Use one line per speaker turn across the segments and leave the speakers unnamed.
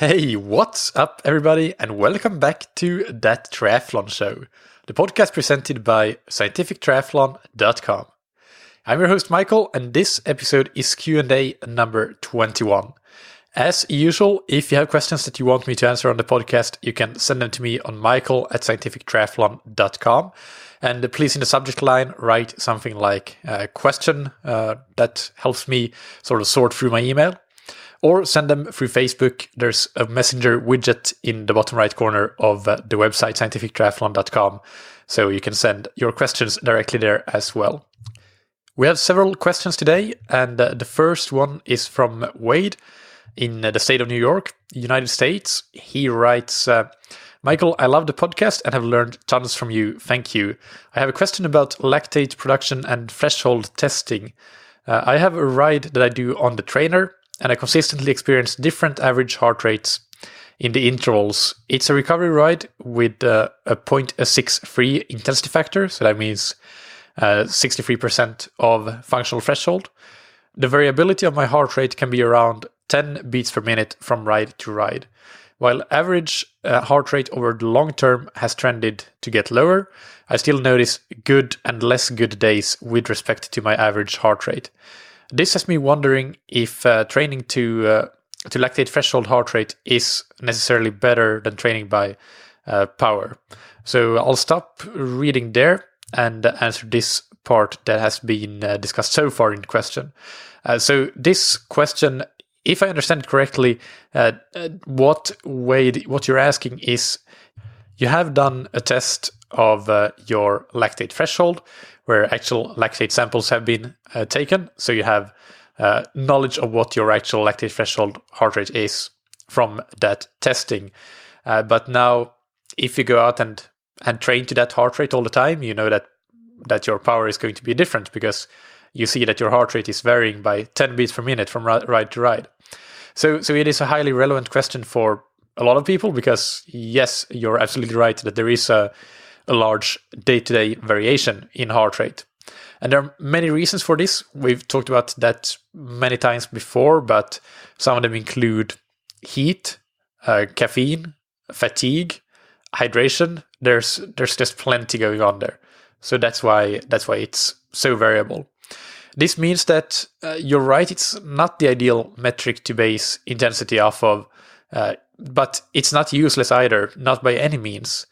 Hey, what's up, everybody, and welcome back to That Triathlon Show, the podcast presented by scientifictriathlon.com. I'm your host, Michael, and this episode is Q&A number 21. As usual, if you have questions that you want me to answer on the podcast, you can send them to me on michael@scientifictriathlon.com. And please, in the subject line, write something like question. That helps me sort of sort through my email. Or send them through Facebook. There's a messenger widget in the bottom right corner of the website, scientifictriathlon.com. So you can send your questions directly there as well. We have several questions today, and the first one is from Wade in the state of New York, United States. He writes, Michael, I love the podcast and have learned tons from you. Thank you. I have a question about lactate production and threshold testing. I have a ride that I do on the trainer, and I consistently experience different average heart rates in the intervals. It's a recovery ride with a 0.63 intensity factor, so that means 63% of functional threshold. The variability of my heart rate can be around 10 beats per minute from ride to ride. While average heart rate over the long term has trended to get lower, I still notice good and less good days with respect to my average heart rate. This has me wondering if training to lactate threshold heart rate is necessarily better than training by power. So I'll stop reading there and answer this part that has been discussed so far in the question. So this question, if I understand it correctly, what you're asking is, you have done a test of your lactate threshold, where actual lactate samples have been taken. So you have knowledge of what your actual lactate threshold heart rate is from that testing. But now, if you go out and train to that heart rate all the time, you know that your power is going to be different, because you see that your heart rate is varying by 10 beats per minute from ride to ride. So it is a highly relevant question for a lot of people, because yes, you're absolutely right that there is a large day-to-day variation in heart rate. And there are many reasons for this. We've talked about that many times before, but some of them include heat, caffeine, fatigue, hydration. There's just plenty going on there. So that's why it's so variable. This means that you're right, it's not the ideal metric to base intensity off of, but it's not useless either, not by any means.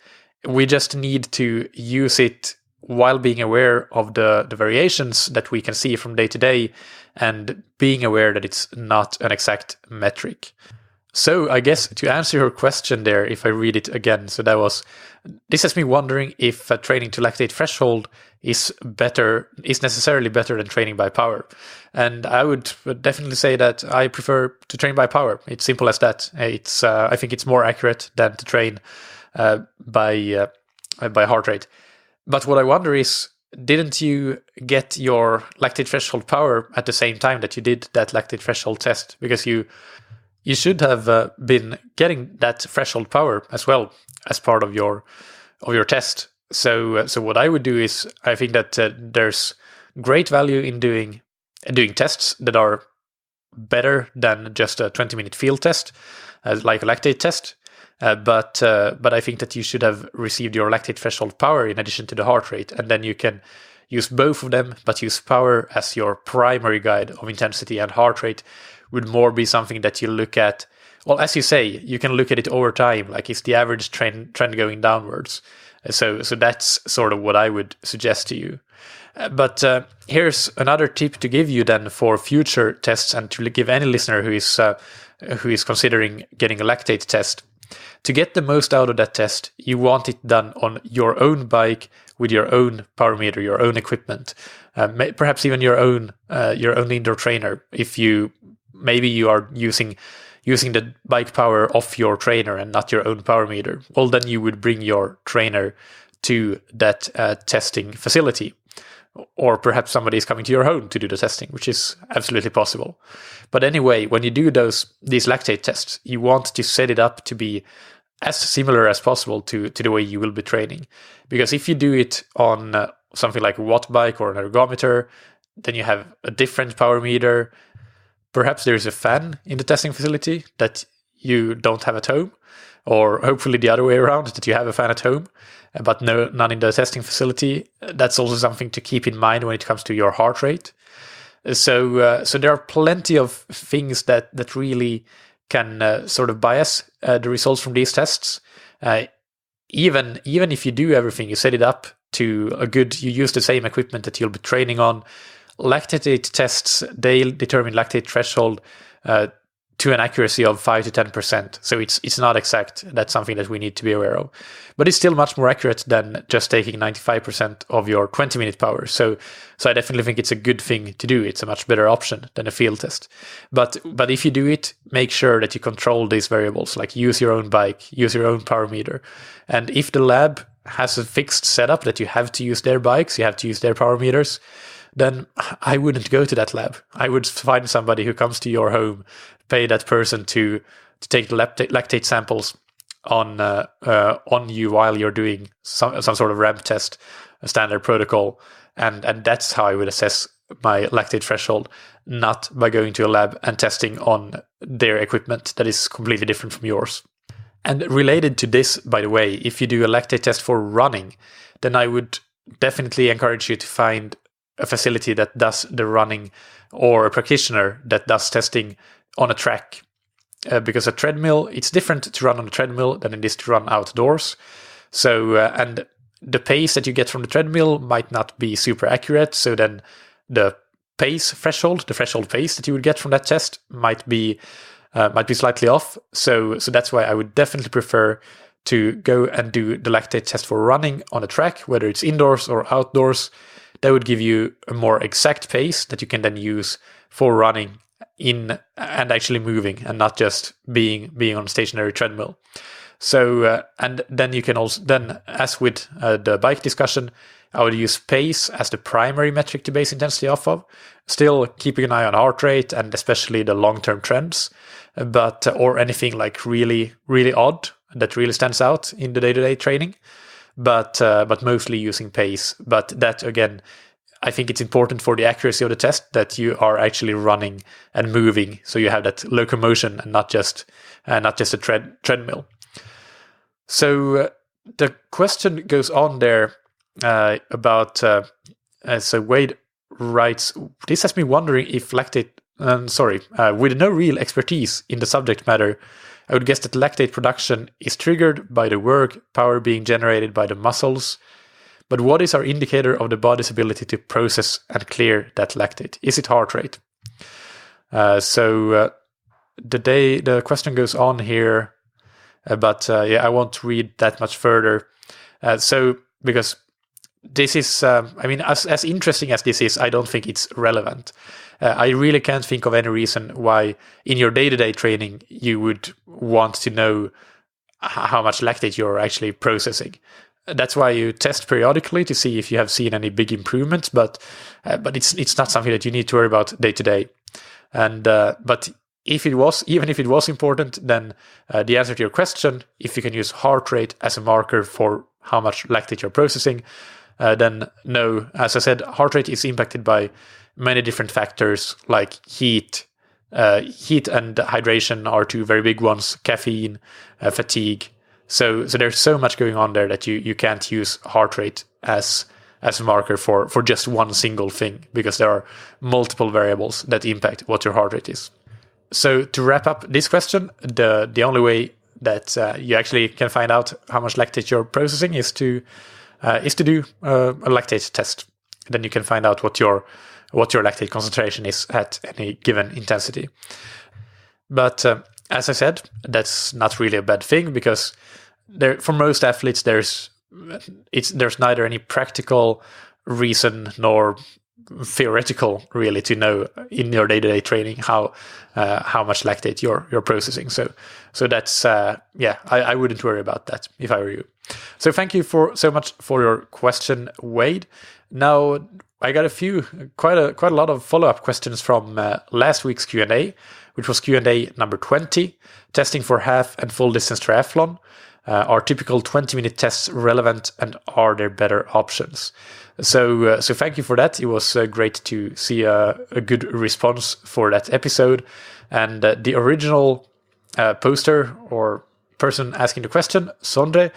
We just need to use it while being aware of the variations that we can see from day to day, and being aware that it's not an exact metric. So I guess to answer your question there, if I read it again, this has me wondering if training to lactate threshold is necessarily better than training by power. And I would definitely say that I prefer to train by power. It's simple as that. I think it's more accurate than to train by heart rate. But what I wonder is, didn't you get your lactate threshold power at the same time that you did that lactate threshold test? Because you should have been getting that threshold power as well as part of your test. So what I would do is, I think that there's great value in doing tests that are better than just a 20-minute field test, like a lactate test. But I think that you should have received your lactate threshold power in addition to the heart rate, and then you can use both of them, but use power as your primary guide of intensity, and heart rate would more be something that you look at. Well, as you say, you can look at it over time, like is the average trend going downwards. So that's sort of what I would suggest to you. But here's another tip to give you then for future tests, and to give any listener who is considering getting a lactate test. To get the most out of that test, you want it done on your own bike with your own power meter, your own equipment, perhaps even your own indoor trainer. If you are using the bike power off your trainer and not your own power meter, well, then you would bring your trainer to that testing facility. Or perhaps somebody is coming to your home to do the testing, which is absolutely possible. But anyway, when you do these lactate tests, you want to set it up to be as similar as possible to the way you will be training. Because if you do it on something like a watt bike or an ergometer, then you have a different power meter. Perhaps there's a fan in the testing facility that you don't have at home, or hopefully the other way around, that you have a fan at home, but none in the testing facility. That's also something to keep in mind when it comes to your heart rate. So there are plenty of things that really can sort of bias the results from these tests. Even if you do everything, you set it up to you use the same equipment that you'll be training on. Lactate tests, they determine lactate threshold to an accuracy of 5 to 10%. So it's not exact. That's something that we need to be aware of. But it's still much more accurate than just taking 95% of your 20-minute power. So I definitely think it's a good thing to do. It's a much better option than a field test. But if you do it, make sure that you control these variables, like use your own bike, use your own power meter. And if the lab has a fixed setup that you have to use their bikes, you have to use their power meters, then I wouldn't go to that lab. I would find somebody who comes to your home, pay that person to take the lactate samples on you while you're doing some sort of ramp test, a standard protocol, and that's how I would assess my lactate threshold, not by going to a lab and testing on their equipment that is completely different from yours. And related to this, by the way, if you do a lactate test for running, then I would definitely encourage you to find a facility that does the running, or a practitioner that does testing on a track. Because a treadmill, it's different to run on a treadmill than it is to run outdoors. So, and the pace that you get from the treadmill might not be super accurate. So then the pace threshold, the threshold pace that you would get from that test might be slightly off. So that's why I would definitely prefer to go and do the lactate test for running on a track, whether it's indoors or outdoors. That would give you a more exact pace that you can then use for running in and actually moving, and not just being on a stationary treadmill. So and then you can also, then as with the bike discussion, I would use pace as the primary metric to base intensity off of, still keeping an eye on heart rate and especially the long-term trends, but or anything like really, really odd that really stands out in the day-to-day training, but mostly using pace. But that, again, I think it's important for the accuracy of the test that you are actually running and moving, so you have that locomotion and not just a treadmill. So the question goes on there about so Wade writes, this has me wondering if lactate. With no real expertise in the subject matter, I would guess that lactate production is triggered by the work power being generated by the muscles. But what is our indicator of the body's ability to process and clear that lactate? Is it heart rate? The question goes on here, but I won't read that much further. Because this is, as interesting as this is, I don't think it's relevant. I really can't think of any reason why in your day-to-day training you would want to know how much lactate you're actually processing. That's why you test periodically to see if you have seen any big improvements, but it's not something that you need to worry about day to day. And but even if it was important, then the answer to your question, if you can use heart rate as a marker for how much lactate you're processing, then no. As I said, heart rate is impacted by many different factors like heat. Heat and hydration are two very big ones. Caffeine, fatigue. So there's so much going on there that you can't use heart rate as a marker for just one single thing, because there are multiple variables that impact what your heart rate is. So to wrap up this question, the only way that you actually can find out how much lactate you're processing is to do a lactate test. Then you can find out what your lactate concentration is at any given intensity. But as I said, that's not really a bad thing, because for most athletes there's neither any practical reason nor theoretical really to know in your day-to-day training how much lactate you're processing. So that's I wouldn't worry about that if I were you. So thank you so much for your question, Wade. Now I got quite a lot of follow-up questions from last week's Q&A, which was Q&A number 20, testing for half and full distance triathlon. Are typical 20-minute tests relevant, and are there better options? So thank you for that. It was great to see a good response for that episode. And the original poster or person asking the question, Sondre,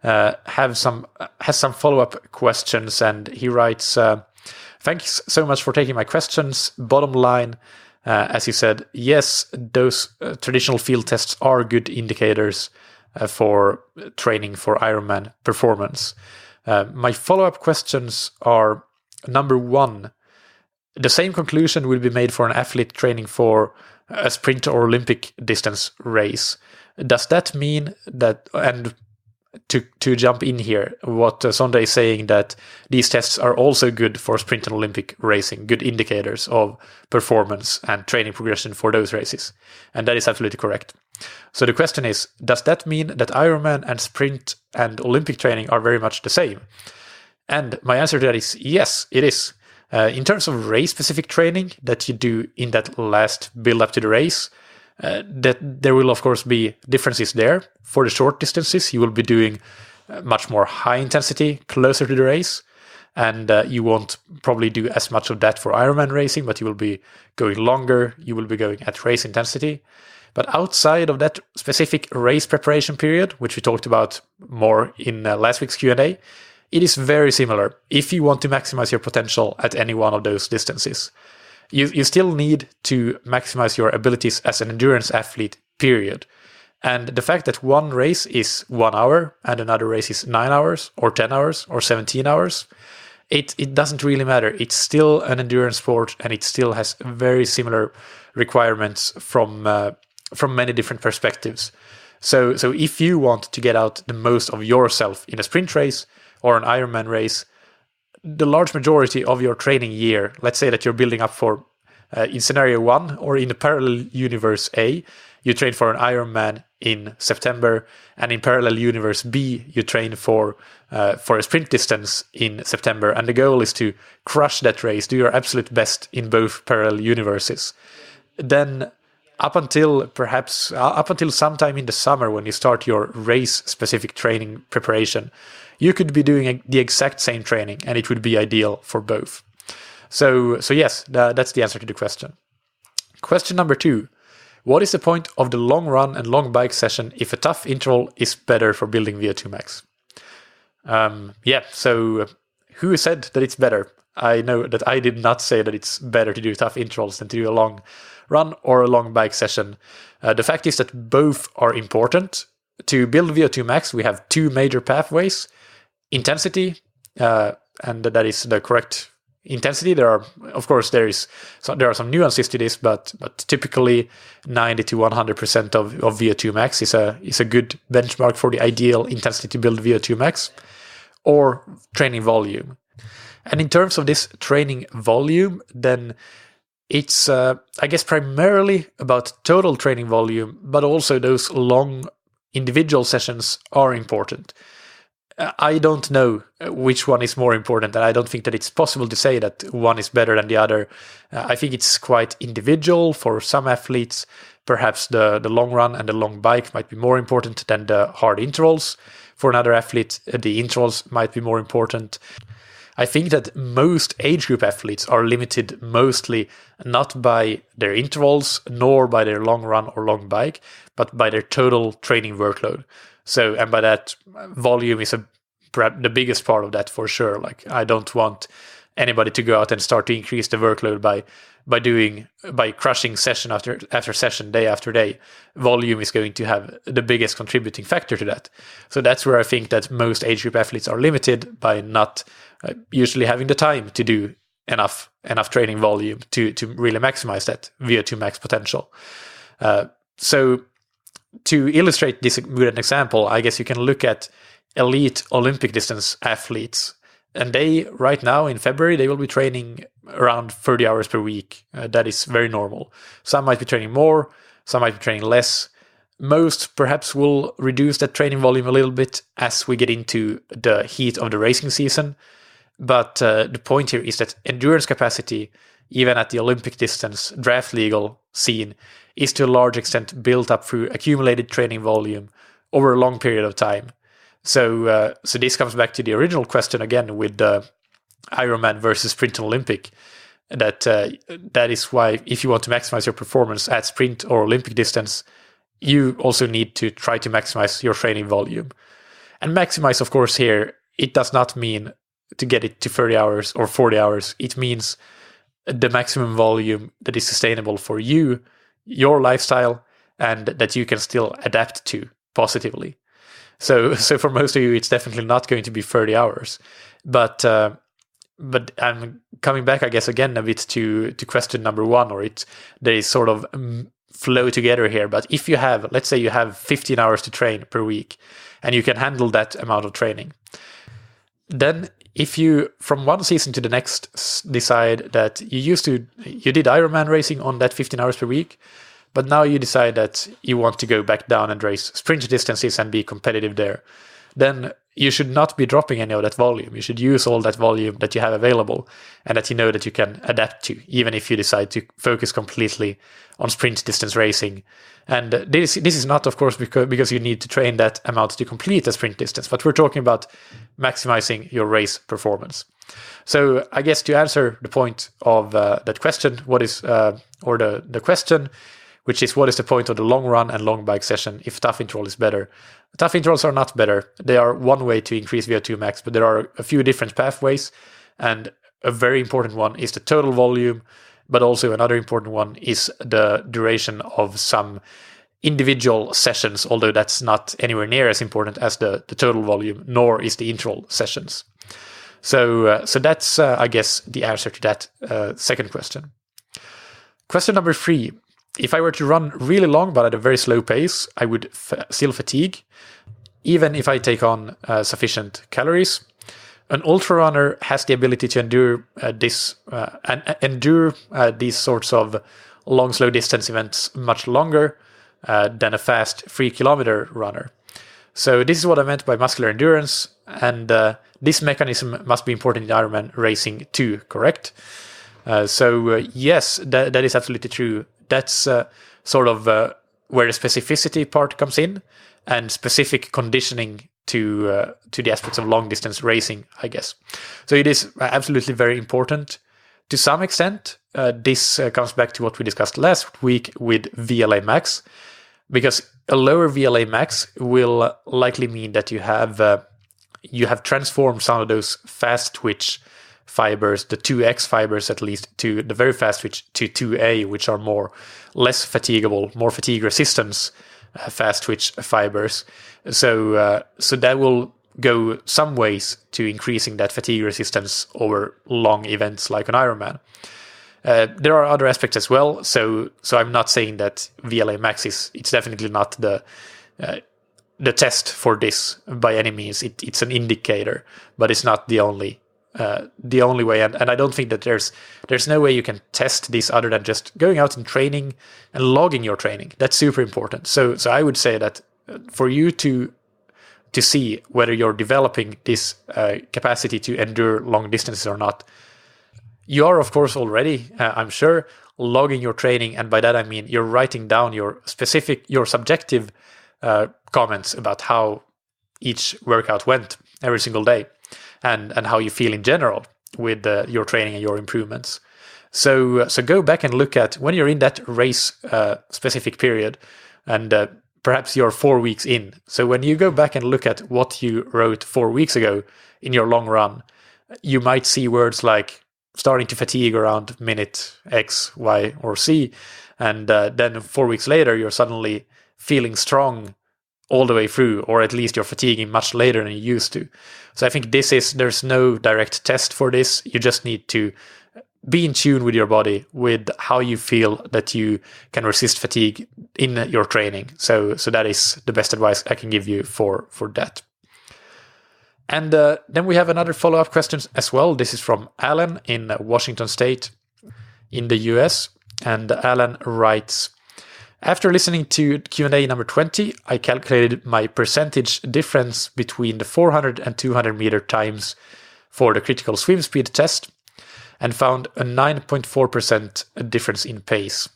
has some follow-up questions, and he writes, thanks so much for taking my questions. Bottom line, as you said, yes, those traditional field tests are good indicators for training for Ironman performance. My follow-up questions are, number one, the same conclusion will be made for an athlete training for a sprint or Olympic distance race. Does that mean that, and to jump in here, what Sondre is saying, that these tests are also good for sprint and Olympic racing, good indicators of performance and training progression for those races. And that is absolutely correct. So the question is, does that mean that Ironman and sprint and Olympic training are very much the same? And my answer to that is yes, it is. In terms of race-specific training that you do in that last build-up to the race, that there will, of course, be differences there. For the short distances, you will be doing much more high intensity closer to the race, and you won't probably do as much of that for Ironman racing, but you will be going longer, you will be going at race intensity. But outside of that specific race preparation period, which we talked about more in last week's Q&A, it is very similar if you want to maximize your potential at any one of those distances. You still need to maximize your abilities as an endurance athlete, period. And the fact that one race is 1 hour and another race is 9 hours or 10 hours or 17 hours, it doesn't really matter. It's still an endurance sport, and it still has very similar requirements from many different perspectives. So if you want to get out the most of yourself in a sprint race or an Ironman race, the large majority of your training year, let's say that you're building up for, in scenario 1 or in the parallel universe A, you train for an Ironman in September, and in parallel universe B, you train for a sprint distance in September. And the goal is to crush that race, do your absolute best in both parallel universes. Then up until sometime in the summer, when you start your race-specific training preparation, you could be doing the exact same training, and it would be ideal for both. So yes, that's the answer to the question. Question number 2. What is the point of the long run and long bike session if a tough interval is better for building VO2 max? So who said that it's better? I know that I did not say that it's better to do tough intervals than to do a long run or a long bike session. The fact is that both are important. To build VO2 max, we have 2 major pathways. Intensity, and that is the correct intensity. There are some nuances to this, but typically 90 to 100% of VO2 max is a good benchmark for the ideal intensity to build VO2 max, or training volume. And in terms of this training volume, then it's I guess primarily about total training volume, but also those long individual sessions are important. I don't know which one is more important, and I don't think that it's possible to say that one is better than the other. I think it's quite individual for some athletes. Perhaps the long run and the long bike might be more important than the hard intervals. For another athlete, the intervals might be more important. I think that most age group athletes are limited mostly not by their intervals nor by their long run or long bike, but by their total training workload. So, and by that, volume is perhaps the biggest part of that for sure. Like, I don't want anybody to go out and start to increase the workload by crushing session after session, day after day. Volume is going to have the biggest contributing factor to that. So that's where I think that most age group athletes are limited by not usually having the time to do enough training volume to really maximize that VO2 max potential. So to illustrate this with an example, I guess you can look at elite Olympic distance athletes. And they, right now in February, they will be training around 30 hours per week. That is very normal. Some might be training more, some might be training less. Most perhaps will reduce that training volume a little bit as we get into the heat of the racing season. But the point here is that endurance capacity, even at the Olympic distance draft legal scene, is to a large extent built up through accumulated training volume over a long period of time. So this comes back to the original question again with the Ironman versus sprint and Olympic. That is why if you want to maximize your performance at sprint or Olympic distance, you also need to try to maximize your training volume. And maximize, of course, here, it does not mean to get it to 30 hours or 40 hours. It means the maximum volume that is sustainable for you, your lifestyle, and that you can still adapt to positively. So for most of you, it's definitely not going to be 30 hours. But I'm coming back, I guess, again a bit to question number one, or they sort of flow together here. But if you have, let's say you have 15 hours to train per week, and you can handle that amount of training, then if you, from one season to the next, decide that you did Ironman racing on that 15 hours per week, but now you decide that you want to go back down and race sprint distances and be competitive there, then you should not be dropping any of that volume. You should use all that volume that you have available and that you know that you can adapt to, even if you decide to focus completely on sprint distance racing. And this is not, of course, because you need to train that amount to complete a sprint distance, but we're talking about maximizing your race performance. So I guess to answer the point of that question, the question, which is what is the point of the long run and long bike session if tough interval is better? Tough intervals are not better. They are one way to increase VO2 max, but there are a few different pathways, and a very important one is the total volume, but also another important one is the duration of some individual sessions, although that's not anywhere near as important as the total volume, nor is the interval sessions. So that's, I guess, the answer to that second question. Question number 3. If I were to run really long but at a very slow pace, I would still fatigue, even if I take on sufficient calories. An ultra runner has the ability to endure these sorts of long, slow distance events much longer than a fast 3-kilometer runner. So this is what I meant by muscular endurance, and this mechanism must be important in Ironman racing too, correct? Yes, that is absolutely true. That's sort of where the specificity part comes in, and specific conditioning to the aspects of long distance racing, I guess. So it is absolutely very important. To some extent, this comes back to what we discussed last week with VLA max, because a lower VLA max will likely mean that you have transformed some of those fast twitch fibers, the 2X fibers at least, to the very fast twitch to 2A, which are less fatigable, more fatigue resistance fast twitch fibers. So that will go some ways to increasing that fatigue resistance over long events like an Ironman. There are other aspects as well. So I'm not saying that VLA max it's definitely not the test for this by any means. It's an indicator, but it's not the only way. And I don't think that there's no way you can test this other than just going out and training and logging your training. That's super important. So I would say that for you to see whether you're developing this capacity to endure long distances or not, you are, of course, already, I'm sure, logging your training. And by that, I mean you're writing down your subjective comments about how each workout went every single day, and how you feel in general with your training and your improvements. So go back and look at when you're in that race specific period, and perhaps you're 4 weeks in. So when you go back and look at what you wrote 4 weeks ago in your long run, you might see words like starting to fatigue around minute X, Y, or C, and then 4 weeks later you're suddenly feeling strong all the way through, or at least you're fatiguing much later than you used to. So I think there's no direct test for this. You just need to be in tune with your body, with how you feel that you can resist fatigue in your training. So that is the best advice I can give you for that. And then we have another follow-up question as well. This is from Alan in Washington State in the US. And Alan writes, after listening to Q&A number 20, I calculated my percentage difference between the 400 and 200 meter times for the critical swim speed test and found a 9.4% difference in pace.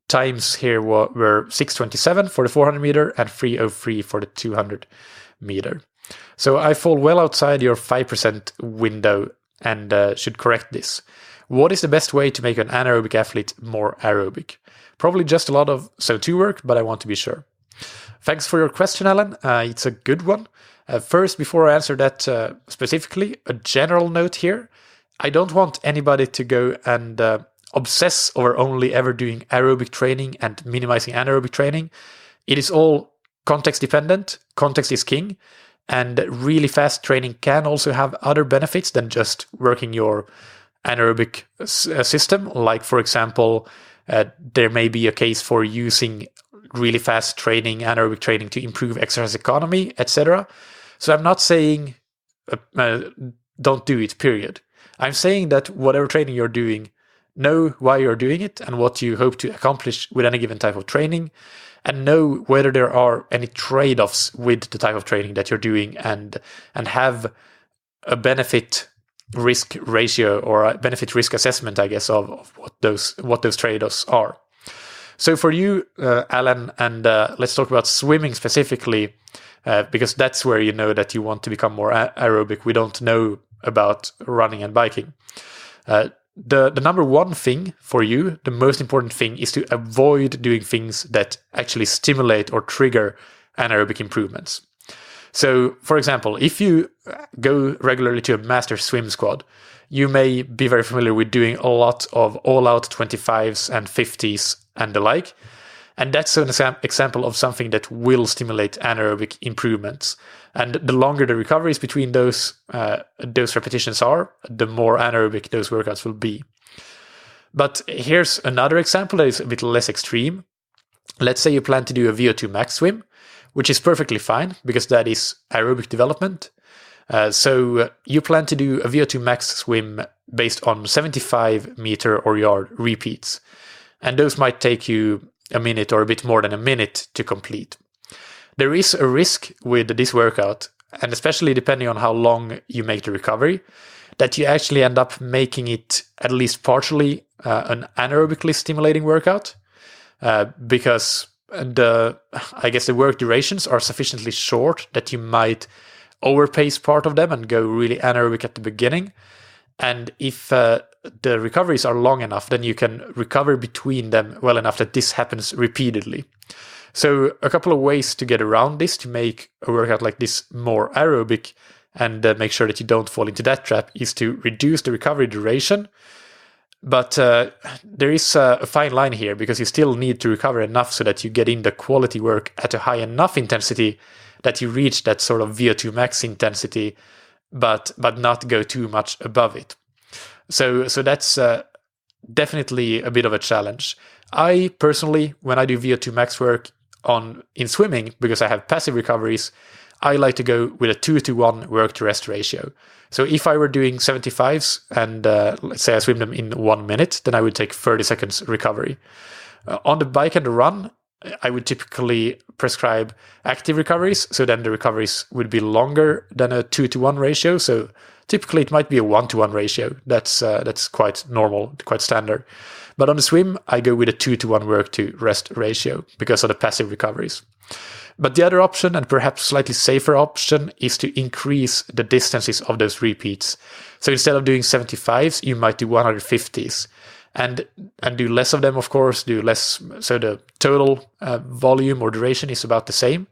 Times here were 6:27 for the 400 meter and 3:03 for the 200 meter. So I fall well outside your 5% window and should correct this. What is the best way to make an anaerobic athlete more aerobic? Probably just a lot of zone 2 work, but I want to be sure. Thanks for your question, Alan. It's a good one. First, before I answer that specifically, a general note here. I don't want anybody to go and obsess over only ever doing aerobic training and minimizing anaerobic training. It is all context dependent. Context is king. And really fast training can also have other benefits than just working your anaerobic system. Like, for example, there may be a case for using really fast training, anaerobic training, to improve exercise economy, etc. So I'm not saying don't do it, period. I'm saying that whatever training you're doing, know why you're doing it and what you hope to accomplish with any given type of training, and know whether there are any trade-offs with the type of training that you're doing, and have a benefit risk ratio or a benefit risk assessment, I guess, of what those trade-offs are. So for you, Alan, and let's talk about swimming specifically, because that's where you know that you want to become more aerobic. We don't know about running and biking. The number one thing for you, the most important thing, is to avoid doing things that actually stimulate or trigger anaerobic improvements. So, for example, if you go regularly to a master swim squad, you may be very familiar with doing a lot of all-out 25s and 50s and the like. And that's an example of something that will stimulate anaerobic improvements. And the longer the recoveries between those repetitions are, the more anaerobic those workouts will be. But here's another example that is a bit less extreme. Let's say you plan to do a VO2 max swim, which is perfectly fine because that is aerobic development. So you plan to do a VO2 max swim based on 75 meter or yard repeats. And those might take you a minute or a bit more than a minute to complete. There is a risk with this workout, and especially depending on how long you make the recovery, that you actually end up making it at least partially an anaerobically stimulating workout, because the work durations are sufficiently short that you might overpace part of them and go really anaerobic at the beginning. And if the recoveries are long enough, then you can recover between them well enough that this happens repeatedly. So a couple of ways to get around this, to make a workout like this more aerobic and make sure that you don't fall into that trap, is to reduce the recovery duration. But there is a fine line here, because you still need to recover enough so that you get in the quality work at a high enough intensity that you reach that sort of VO2 max intensity, but not go too much above it. So that's definitely a bit of a challenge. I personally, when I do VO2 max work in swimming, because I have passive recoveries, I like to go with a 2-to-1 work to rest ratio. So if I were doing 75s and let's say I swim them in 1 minute, then I would take 30 seconds recovery. On the bike and the run, I would typically prescribe active recoveries, so then the recoveries would be longer than a 2-to-1 ratio. So typically it might be a 1-to-1 ratio. That's quite normal, quite standard. But on the swim, I go with a 2-to-1 work to rest ratio because of the passive recoveries. But the other option, and perhaps slightly safer option, is to increase the distances of those repeats. So instead of doing 75s, you might do 150s. And do less of them, of course, do less. So the total volume or duration is about the same.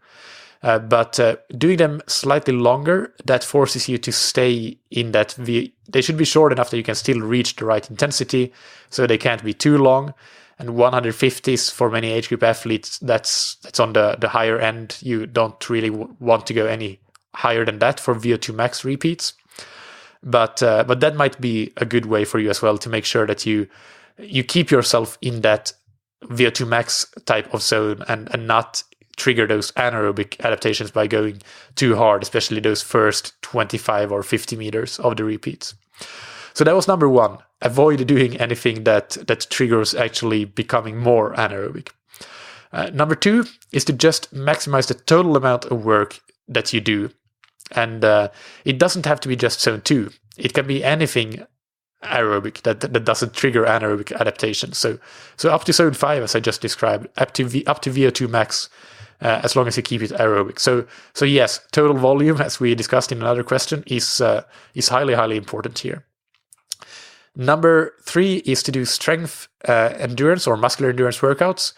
But doing them slightly longer, that forces you to stay in that. They should be short enough that you can still reach the right intensity, so they can't be too long. And 150s for many age group athletes, that's on the higher end. You don't really want to go any higher than that for VO2 max repeats. But that might be a good way for you as well to make sure that you keep yourself in that VO2 max type of zone and not trigger those anaerobic adaptations by going too hard, especially those first 25 or 50 meters of the repeats. So that was number one. Avoid doing anything that triggers actually becoming more anaerobic. Number two is to just maximize the total amount of work that you do. And it doesn't have to be just zone 2. It can be anything aerobic that doesn't trigger anaerobic adaptation. So up to zone 5, as I just described, up to VO2 max, as long as you keep it aerobic. So yes, total volume, as we discussed in another question, is highly, highly important here. Number 3 is to do strength endurance or muscular endurance workouts.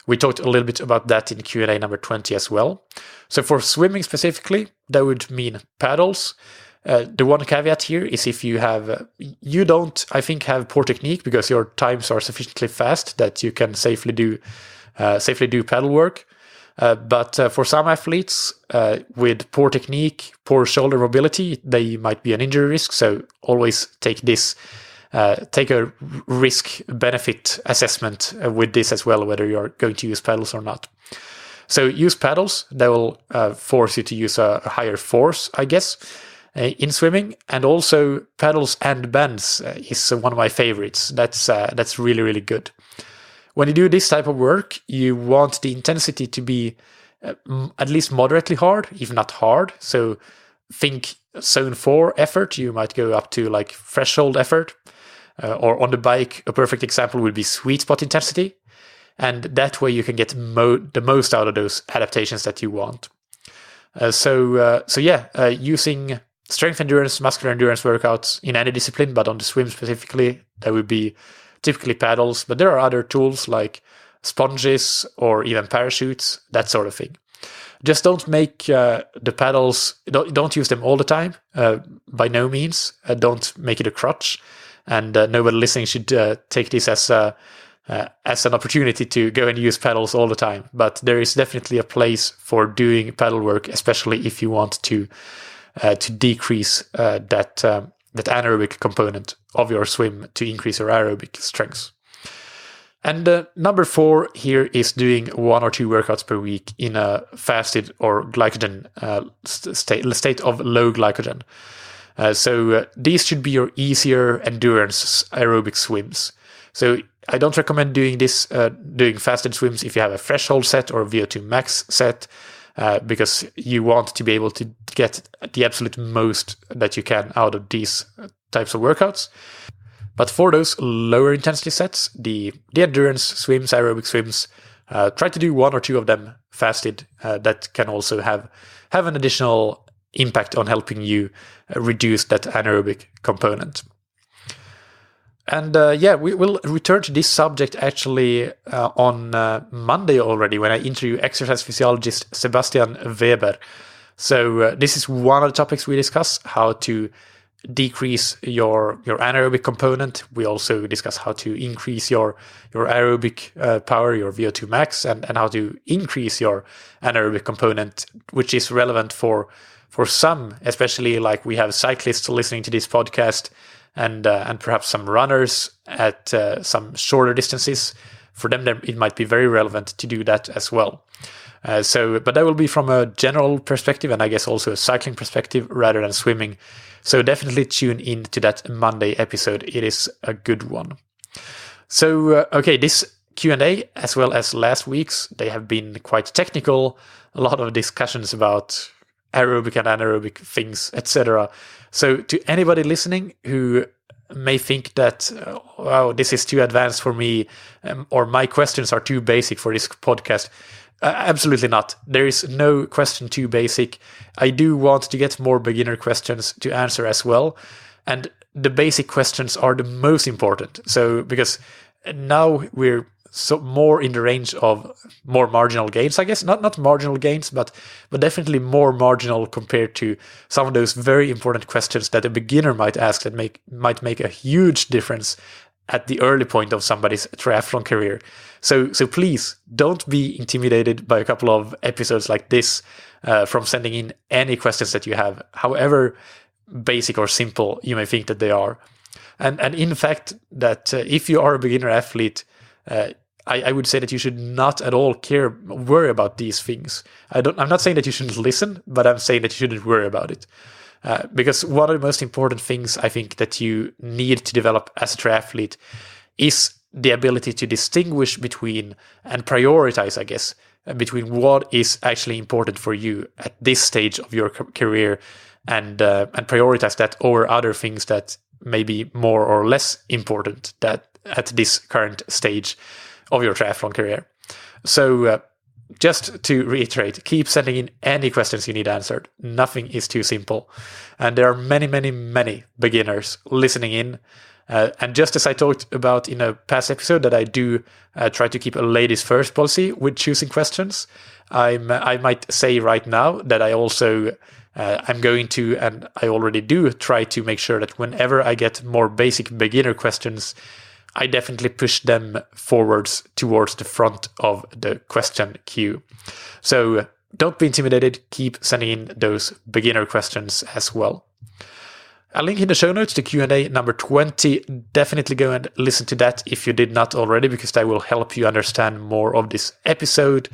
We talked a little bit about that in Q&A number 20 as well. So for swimming specifically, that would mean paddles. The one caveat here is if you don't, I think, have poor technique because your times are sufficiently fast that you can safely do paddle work. But for some athletes with poor technique, poor shoulder mobility, they might be an injury risk. So always take a risk-benefit assessment with this as well, whether you're going to use paddles or not. So use paddles. That will force you to use a higher force, I guess, in swimming. And also paddles and bends is one of my favorites. That's really, really good. When you do this type of work, you want the intensity to be at least moderately hard, if not hard. So think zone 4 effort, you might go up to like threshold effort. Or on the bike, a perfect example would be sweet spot intensity. And that way you can get the most out of those adaptations that you want. Using strength endurance, muscular endurance workouts in any discipline, but on the swim specifically, that would be typically paddles. But there are other tools like sponges or even parachutes, that sort of thing. Just don't make the paddles, don't use them all the time, by no means. Don't make it a crutch. And nobody listening should take this as an opportunity to go and use paddles all the time. But there is definitely a place for doing paddle work, especially if you want to decrease that anaerobic component of your swim to increase your aerobic strength. And number 4 here is doing 1 or 2 workouts per week in a fasted or glycogen state of low glycogen. So these should be your easier endurance aerobic swims. So I don't recommend doing fasted swims if you have a threshold set or a VO2 max set, because you want to be able to get the absolute most that you can out of these types of workouts. But for those lower intensity sets, the endurance swims, aerobic swims, try to do 1 or 2 of them fasted. That can also have an additional impact on helping you reduce that anaerobic component. And we will return to this subject actually on Monday already when I interview exercise physiologist Sebastian Weber. So this is one of the topics we discuss, how to decrease your anaerobic component. We also discuss how to increase your aerobic power, your VO2 max, and how to increase your anaerobic component, which is relevant for some, especially like we have cyclists listening to this podcast and perhaps some runners at some shorter distances. For them, it might be very relevant to do that as well. But that will be from a general perspective and I guess also a cycling perspective rather than swimming. So definitely tune in to that Monday episode. It is a good one. So, this Q&A as well as last week's, they have been quite technical. A lot of discussions about aerobic and anaerobic things, etc. So to anybody listening who may think that, this is too advanced for me, or my questions are too basic for this podcast, absolutely not. There is no question too basic. I do want to get more beginner questions to answer as well. And the basic questions are the most important. So because now we're more in the range of more marginal gains, I guess. Not marginal gains, but definitely more marginal compared to some of those very important questions that a beginner might ask that might make a huge difference at the early point of somebody's triathlon career. So please don't be intimidated by a couple of episodes like this from sending in any questions that you have, however basic or simple you may think that they are. And in fact, that if you are a beginner athlete, I would say that you should not at all worry about these things. I'm not saying that you shouldn't listen, but I'm saying that you shouldn't worry about it. Because one of the most important things I think that you need to develop as a triathlete is the ability to distinguish between and prioritize, I guess, between what is actually important for you at this stage of your career and prioritize that over other things that may be more or less important that at this current stage of your triathlon career. So just to reiterate, keep sending in any questions you need answered. Nothing is too simple. And there are many, many, many beginners listening in. And just as I talked about in a past episode that I do try to keep a ladies first policy with choosing questions, I might say right now that I also I'm going to, and I already do, try to make sure that whenever I get more basic beginner questions, I definitely push them forwards towards the front of the question queue. So don't be intimidated, keep sending in those beginner questions as well. A link in the show notes to Q&A number 20. Definitely go and listen to that if you did not already, because that will help you understand more of this episode.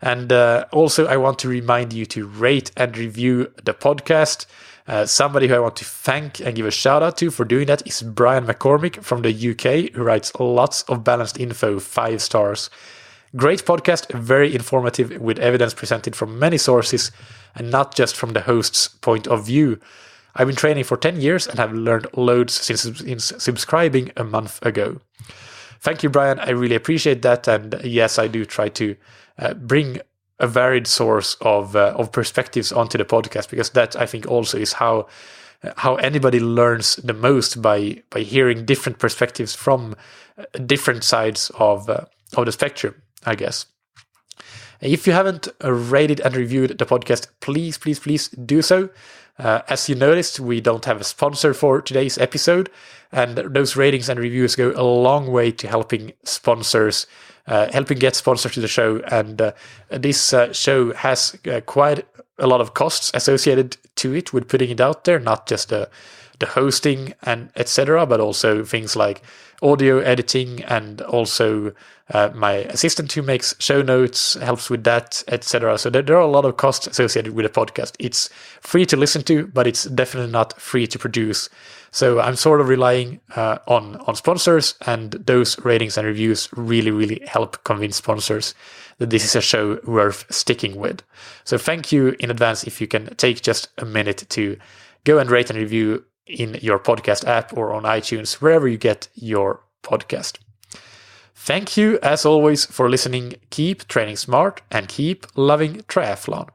And also, I want to remind you to rate and review the podcast. Somebody who I want to thank and give a shout out to for doing that is Brian McCormick from the UK, who writes lots of balanced info, 5 stars. Great podcast, very informative with evidence presented from many sources and not just from the host's point of view. I've been training for 10 years and have learned loads since subscribing a month ago. Thank you, Brian. I really appreciate that. And yes, I do try to bring a varied source of perspectives onto the podcast, because that, I think, also is how anybody learns the most, by hearing different perspectives from different sides of the spectrum, I guess. If you haven't rated and reviewed the podcast, please do so. As you noticed, we don't have a sponsor for today's episode, and those ratings and reviews go a long way to helping get sponsors to the show. And this show has quite a lot of costs associated to it with putting it out there, not just the hosting and etc., but also things like audio editing, and also my assistant who makes show notes helps with that, etc. So there are a lot of costs associated with a podcast. It's free to listen to, but it's definitely not free to produce. So I'm sort of relying on sponsors, and those ratings and reviews really help convince sponsors that this is a show worth sticking with. So thank you in advance if you can take just a minute to go and rate and review in your podcast app or on iTunes, wherever you get your podcast. Thank you, as always, for listening. Keep training smart and keep loving triathlon.